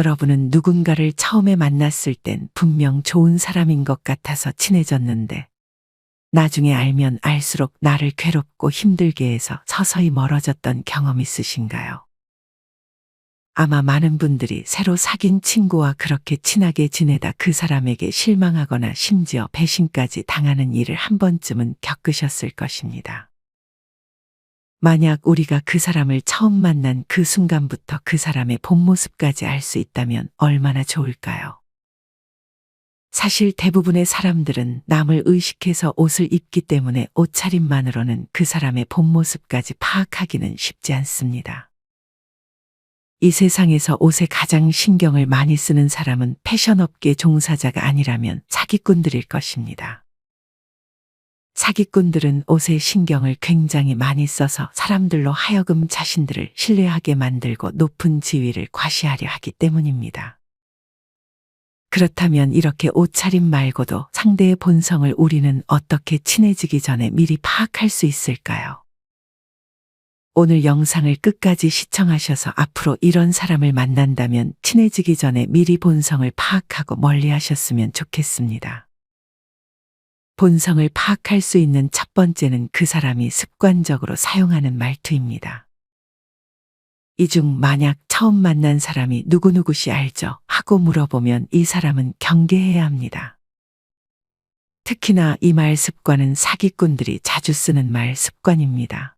여러분은 누군가를 처음에 만났을 땐 분명 좋은 사람인 것 같아서 친해졌는데 나중에 알면 알수록 나를 괴롭고 힘들게 해서 서서히 멀어졌던 경험 있으신가요? 아마 많은 분들이 새로 사귄 친구와 그렇게 친하게 지내다 그 사람에게 실망하거나 심지어 배신까지 당하는 일을 한 번쯤은 겪으셨을 것입니다. 만약 우리가 그 사람을 처음 만난 그 순간부터 그 사람의 본 모습까지 알 수 있다면 얼마나 좋을까요? 사실 대부분의 사람들은 남을 의식해서 옷을 입기 때문에 옷차림만으로는 그 사람의 본 모습까지 파악하기는 쉽지 않습니다. 이 세상에서 옷에 가장 신경을 많이 쓰는 사람은 패션업계 종사자가 아니라면 사기꾼들일 것입니다. 사기꾼들은 옷에 신경을 굉장히 많이 써서 사람들로 하여금 자신들을 신뢰하게 만들고 높은 지위를 과시하려 하기 때문입니다. 그렇다면 이렇게 옷차림 말고도 상대의 본성을 우리는 어떻게 친해지기 전에 미리 파악할 수 있을까요? 오늘 영상을 끝까지 시청하셔서 앞으로 이런 사람을 만난다면 친해지기 전에 미리 본성을 파악하고 멀리 하셨으면 좋겠습니다. 본성을 파악할 수 있는 첫 번째는 그 사람이 습관적으로 사용하는 말투입니다. 이 중 만약 처음 만난 사람이 누구누구시 알죠? 하고 물어보면 이 사람은 경계해야 합니다. 특히나 이 말 습관은 사기꾼들이 자주 쓰는 말 습관입니다.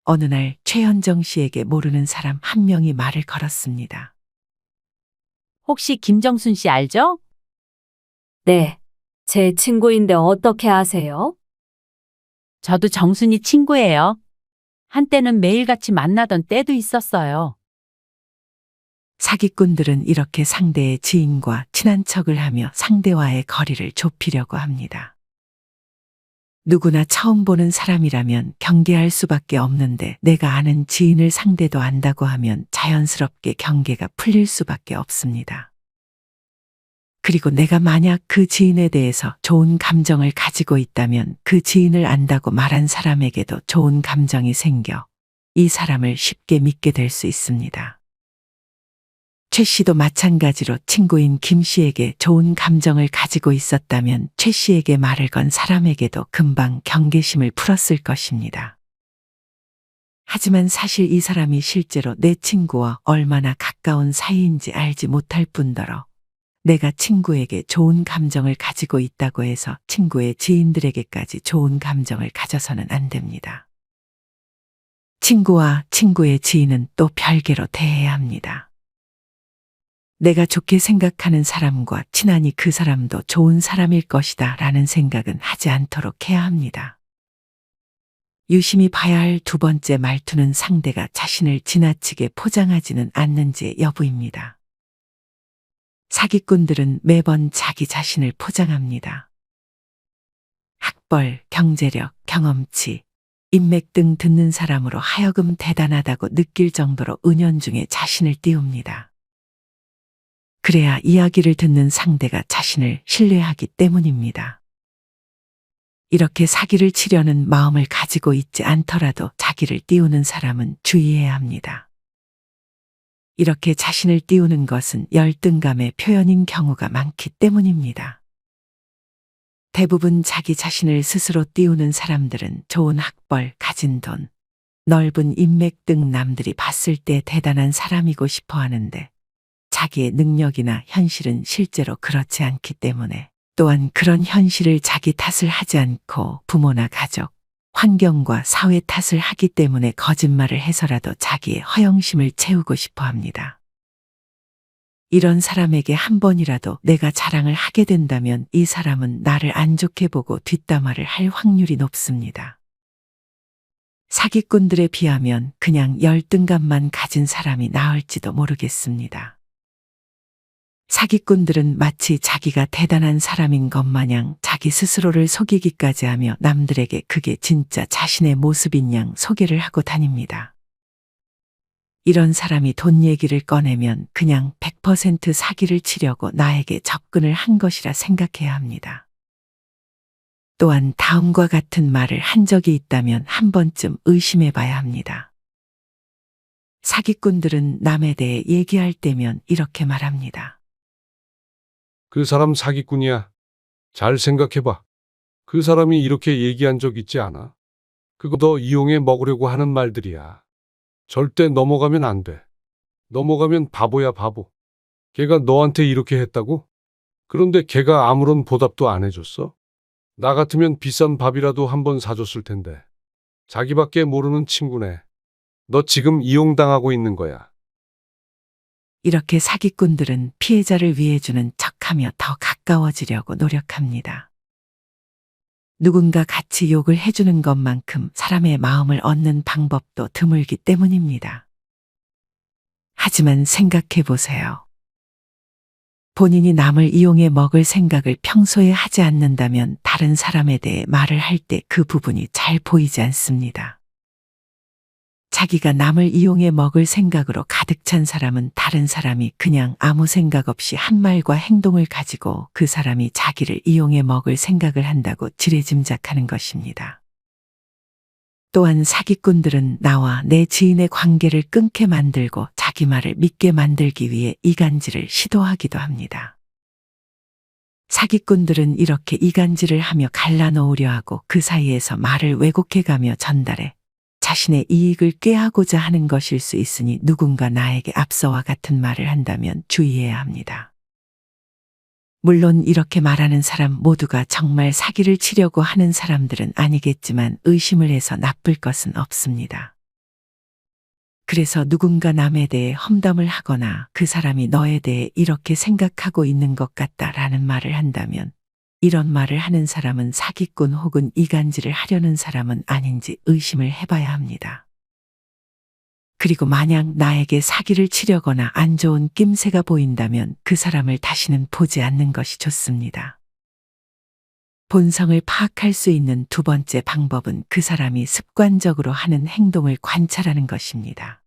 어느 날 최현정 씨에게 모르는 사람 한 명이 말을 걸었습니다. 혹시 김정순 씨 알죠? 네, 제 친구인데 어떻게 아세요? 저도 정순이 친구예요. 한때는 매일같이 만나던 때도 있었어요. 사기꾼들은 이렇게 상대의 지인과 친한 척을 하며 상대와의 거리를 좁히려고 합니다. 누구나 처음 보는 사람이라면 경계할 수밖에 없는데 내가 아는 지인을 상대도 안다고 하면 자연스럽게 경계가 풀릴 수밖에 없습니다. 그리고 내가 만약 그 지인에 대해서 좋은 감정을 가지고 있다면 그 지인을 안다고 말한 사람에게도 좋은 감정이 생겨 이 사람을 쉽게 믿게 될 수 있습니다. 최 씨도 마찬가지로 친구인 김 씨에게 좋은 감정을 가지고 있었다면 최 씨에게 말을 건 사람에게도 금방 경계심을 풀었을 것입니다. 하지만 사실 이 사람이 실제로 내 친구와 얼마나 가까운 사이인지 알지 못할 뿐더러 내가 친구에게 좋은 감정을 가지고 있다고 해서 친구의 지인들에게까지 좋은 감정을 가져서는 안 됩니다. 친구와 친구의 지인은 또 별개로 대해야 합니다. 내가 좋게 생각하는 사람과 친하니 그 사람도 좋은 사람일 것이다 라는 생각은 하지 않도록 해야 합니다. 유심히 봐야 할 두 번째 말투는 상대가 자신을 지나치게 포장하지는 않는지의 여부입니다. 사기꾼들은 매번 자기 자신을 포장합니다. 학벌, 경제력, 경험치, 인맥 등 듣는 사람으로 하여금 대단하다고 느낄 정도로 은연중에 자신을 띄웁니다. 그래야 이야기를 듣는 상대가 자신을 신뢰하기 때문입니다. 이렇게 사기를 치려는 마음을 가지고 있지 않더라도 자기를 띄우는 사람은 주의해야 합니다. 이렇게 자신을 띄우는 것은 열등감의 표현인 경우가 많기 때문입니다. 대부분 자기 자신을 스스로 띄우는 사람들은 좋은 학벌, 가진 돈, 넓은 인맥 등 남들이 봤을 때 대단한 사람이고 싶어 하는데 자기의 능력이나 현실은 실제로 그렇지 않기 때문에 또한 그런 현실을 자기 탓을 하지 않고 부모나 가족, 환경과 사회 탓을 하기 때문에 거짓말을 해서라도 자기의 허영심을 채우고 싶어 합니다. 이런 사람에게 한 번이라도 내가 자랑을 하게 된다면 이 사람은 나를 안 좋게 보고 뒷담화를 할 확률이 높습니다. 사기꾼들에 비하면 그냥 열등감만 가진 사람이 나을지도 모르겠습니다. 사기꾼들은 마치 자기가 대단한 사람인 것 마냥 자기 스스로를 속이기까지 하며 남들에게 그게 진짜 자신의 모습인 양 소개를 하고 다닙니다. 이런 사람이 돈 얘기를 꺼내면 그냥 100% 사기를 치려고 나에게 접근을 한 것이라 생각해야 합니다. 또한 다음과 같은 말을 한 적이 있다면 한 번쯤 의심해 봐야 합니다. 사기꾼들은 남에 대해 얘기할 때면 이렇게 말합니다. 그 사람 사기꾼이야. 잘 생각해봐. 그 사람이 이렇게 얘기한 적 있지 않아? 그거 너 이용해 먹으려고 하는 말들이야. 절대 넘어가면 안 돼. 넘어가면 바보야, 바보. 걔가 너한테 이렇게 했다고? 그런데 걔가 아무런 보답도 안 해줬어? 나 같으면 비싼 밥이라도 한번 사줬을 텐데. 자기밖에 모르는 친구네. 너 지금 이용당하고 있는 거야. 이렇게 사기꾼들은 피해자를 위해주는 척하며 더 가까워지려고 노력합니다. 누군가 같이 욕을 해주는 것만큼 사람의 마음을 얻는 방법도 드물기 때문입니다. 하지만 생각해 보세요. 본인이 남을 이용해 먹을 생각을 평소에 하지 않는다면 다른 사람에 대해 말을 할 때 그 부분이 잘 보이지 않습니다. 자기가 남을 이용해 먹을 생각으로 가득 찬 사람은 다른 사람이 그냥 아무 생각 없이 한 말과 행동을 가지고 그 사람이 자기를 이용해 먹을 생각을 한다고 지레짐작하는 것입니다. 또한 사기꾼들은 나와 내 지인의 관계를 끊게 만들고 자기 말을 믿게 만들기 위해 이간질을 시도하기도 합니다. 사기꾼들은 이렇게 이간질을 하며 갈라놓으려 하고 그 사이에서 말을 왜곡해가며 전달해 자신의 이익을 꾀하고자 하는 것일 수 있으니 누군가 나에게 앞서와 같은 말을 한다면 주의해야 합니다. 물론 이렇게 말하는 사람 모두가 정말 사기를 치려고 하는 사람들은 아니겠지만 의심을 해서 나쁠 것은 없습니다. 그래서 누군가 남에 대해 험담을 하거나 그 사람이 너에 대해 이렇게 생각하고 있는 것 같다라는 말을 한다면 이런 말을 하는 사람은 사기꾼 혹은 이간질을 하려는 사람은 아닌지 의심을 해봐야 합니다. 그리고 만약 나에게 사기를 치려거나 안 좋은 낌새가 보인다면 그 사람을 다시는 보지 않는 것이 좋습니다. 본성을 파악할 수 있는 두 번째 방법은 그 사람이 습관적으로 하는 행동을 관찰하는 것입니다.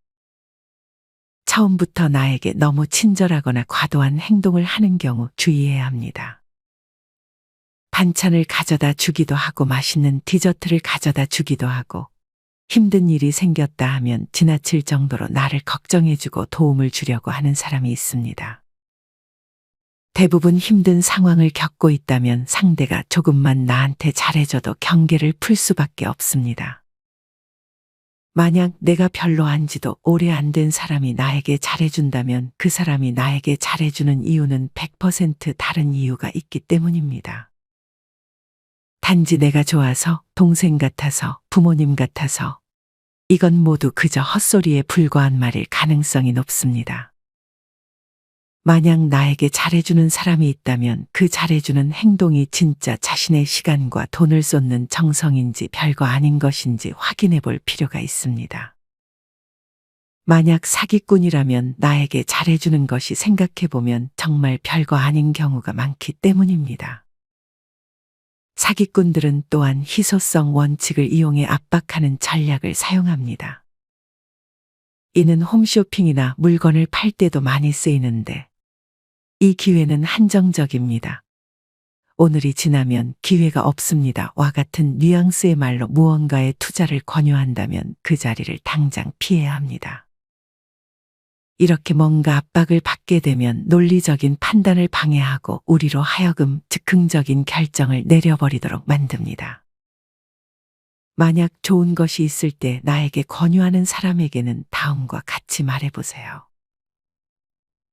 처음부터 나에게 너무 친절하거나 과도한 행동을 하는 경우 주의해야 합니다. 반찬을 가져다 주기도 하고 맛있는 디저트를 가져다 주기도 하고 힘든 일이 생겼다 하면 지나칠 정도로 나를 걱정해주고 도움을 주려고 하는 사람이 있습니다. 대부분 힘든 상황을 겪고 있다면 상대가 조금만 나한테 잘해줘도 경계를 풀 수밖에 없습니다. 만약 내가 별로 안지도 오래 안 된 사람이 나에게 잘해준다면 그 사람이 나에게 잘해주는 이유는 100% 다른 이유가 있기 때문입니다. 단지 내가 좋아서, 동생 같아서, 부모님 같아서 이건 모두 그저 헛소리에 불과한 말일 가능성이 높습니다. 만약 나에게 잘해주는 사람이 있다면 그 잘해주는 행동이 진짜 자신의 시간과 돈을 쏟는 정성인지 별거 아닌 것인지 확인해 볼 필요가 있습니다. 만약 사기꾼이라면 나에게 잘해주는 것이 생각해 보면 정말 별거 아닌 경우가 많기 때문입니다. 사기꾼들은 또한 희소성 원칙을 이용해 압박하는 전략을 사용합니다. 이는 홈쇼핑이나 물건을 팔 때도 많이 쓰이는데 이 기회는 한정적입니다. 오늘이 지나면 기회가 없습니다.와 같은 뉘앙스의 말로 무언가에 투자를 권유한다면 그 자리를 당장 피해야 합니다. 이렇게 뭔가 압박을 받게 되면 논리적인 판단을 방해하고 우리로 하여금 즉흥적인 결정을 내려버리도록 만듭니다. 만약 좋은 것이 있을 때 나에게 권유하는 사람에게는 다음과 같이 말해보세요.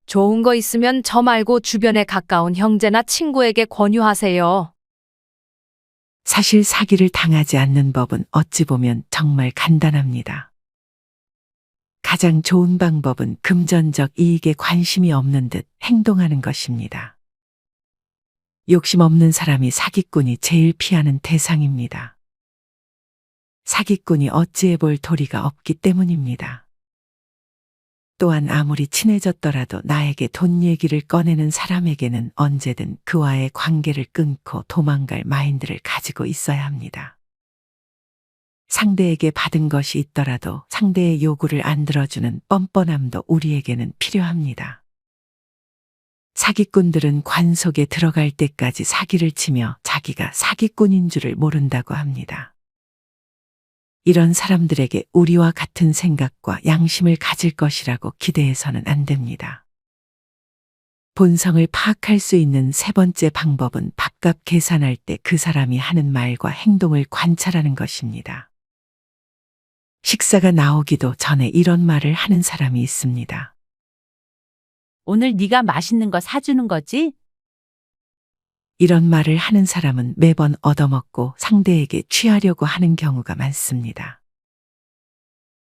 좋은 거 있으면 저 말고 주변에 가까운 형제나 친구에게 권유하세요. 사실 사기를 당하지 않는 법은 어찌 보면 정말 간단합니다. 가장 좋은 방법은 금전적 이익에 관심이 없는 듯 행동하는 것입니다. 욕심 없는 사람이 사기꾼이 제일 피하는 대상입니다. 사기꾼이 어찌해 볼 도리가 없기 때문입니다. 또한 아무리 친해졌더라도 나에게 돈 얘기를 꺼내는 사람에게는 언제든 그와의 관계를 끊고 도망갈 마인드를 가지고 있어야 합니다. 상대에게 받은 것이 있더라도 상대의 요구를 안 들어주는 뻔뻔함도 우리에게는 필요합니다. 사기꾼들은 관 속에 들어갈 때까지 사기를 치며 자기가 사기꾼인 줄을 모른다고 합니다. 이런 사람들에게 우리와 같은 생각과 양심을 가질 것이라고 기대해서는 안 됩니다. 본성을 파악할 수 있는 세 번째 방법은 밥값 계산할 때 그 사람이 하는 말과 행동을 관찰하는 것입니다. 식사가 나오기도 전에 이런 말을 하는 사람이 있습니다. 오늘 네가 맛있는 거 사주는 거지? 이런 말을 하는 사람은 매번 얻어먹고 상대에게 취하려고 하는 경우가 많습니다.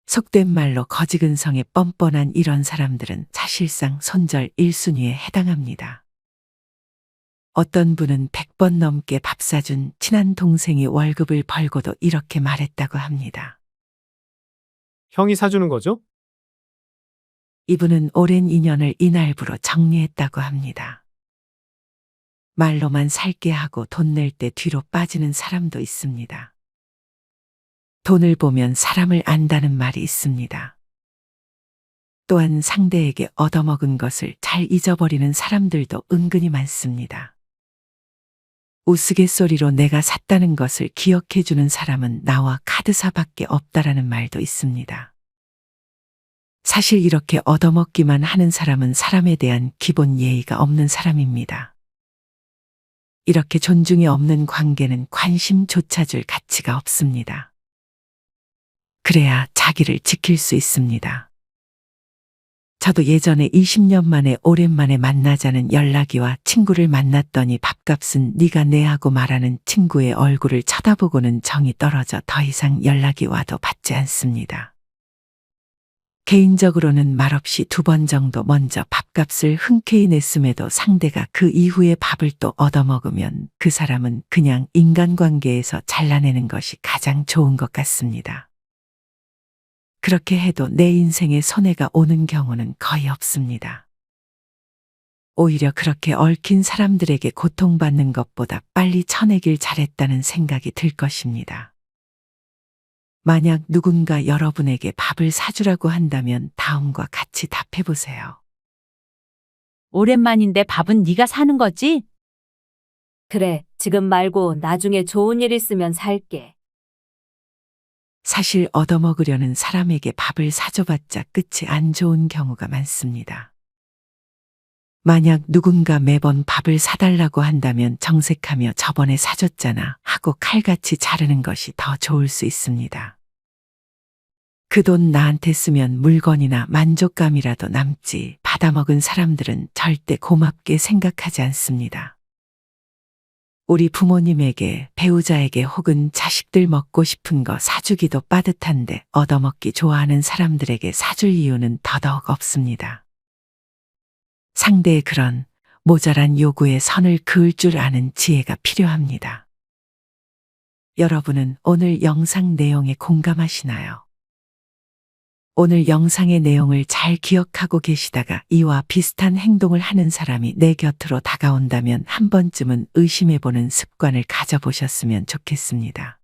속된 말로 거지근성에 뻔뻔한 이런 사람들은 사실상 손절 1순위에 해당합니다. 어떤 분은 100번 넘게 밥 사준 친한 동생이 월급을 벌고도 이렇게 말했다고 합니다. 형이 사주는 거죠? 이분은 오랜 인연을 이날부로 정리했다고 합니다. 말로만 살게 하고 돈 낼 때 뒤로 빠지는 사람도 있습니다. 돈을 보면 사람을 안다는 말이 있습니다. 또한 상대에게 얻어먹은 것을 잘 잊어버리는 사람들도 은근히 많습니다. 우스갯소리로 내가 샀다는 것을 기억해주는 사람은 나와 카드사밖에 없다라는 말도 있습니다. 사실 이렇게 얻어먹기만 하는 사람은 사람에 대한 기본 예의가 없는 사람입니다. 이렇게 존중이 없는 관계는 관심조차 줄 가치가 없습니다. 그래야 자기를 지킬 수 있습니다. 저도 예전에 20년 만에 오랜만에 만나자는 연락이와 친구를 만났더니 밥값은 네가 내 하고 말하는 친구의 얼굴을 쳐다보고는 정이 떨어져 더 이상 연락이 와도 받지 않습니다. 개인적으로는 말없이 2번 정도 먼저 밥값을 흔쾌히 냈음에도 상대가 그 이후에 밥을 또 얻어먹으면 그 사람은 그냥 인간관계에서 잘라내는 것이 가장 좋은 것 같습니다. 그렇게 해도 내 인생에 손해가 오는 경우는 거의 없습니다. 오히려 그렇게 얽힌 사람들에게 고통받는 것보다 빨리 쳐내길 잘했다는 생각이 들 것입니다. 만약 누군가 여러분에게 밥을 사주라고 한다면 다음과 같이 답해보세요. 오랜만인데 밥은 네가 사는 거지? 그래, 지금 말고 나중에 좋은 일 있으면 살게. 사실 얻어먹으려는 사람에게 밥을 사줘봤자 끝이 안 좋은 경우가 많습니다. 만약 누군가 매번 밥을 사달라고 한다면 정색하며 저번에 사줬잖아 하고 칼같이 자르는 것이 더 좋을 수 있습니다. 그 돈 나한테 쓰면 물건이나 만족감이라도 남지 받아먹은 사람들은 절대 고맙게 생각하지 않습니다. 우리 부모님에게, 배우자에게 혹은 자식들 먹고 싶은 거 사주기도 빠듯한데 얻어먹기 좋아하는 사람들에게 사줄 이유는 더더욱 없습니다. 상대의 그런 모자란 요구에 선을 그을 줄 아는 지혜가 필요합니다. 여러분은 오늘 영상 내용에 공감하시나요? 오늘 영상의 내용을 잘 기억하고 계시다가 이와 비슷한 행동을 하는 사람이 내 곁으로 다가온다면 한 번쯤은 의심해보는 습관을 가져보셨으면 좋겠습니다.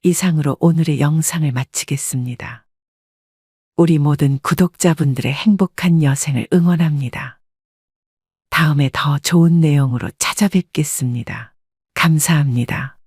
이상으로 오늘의 영상을 마치겠습니다. 우리 모든 구독자분들의 행복한 여생을 응원합니다. 다음에 더 좋은 내용으로 찾아뵙겠습니다. 감사합니다.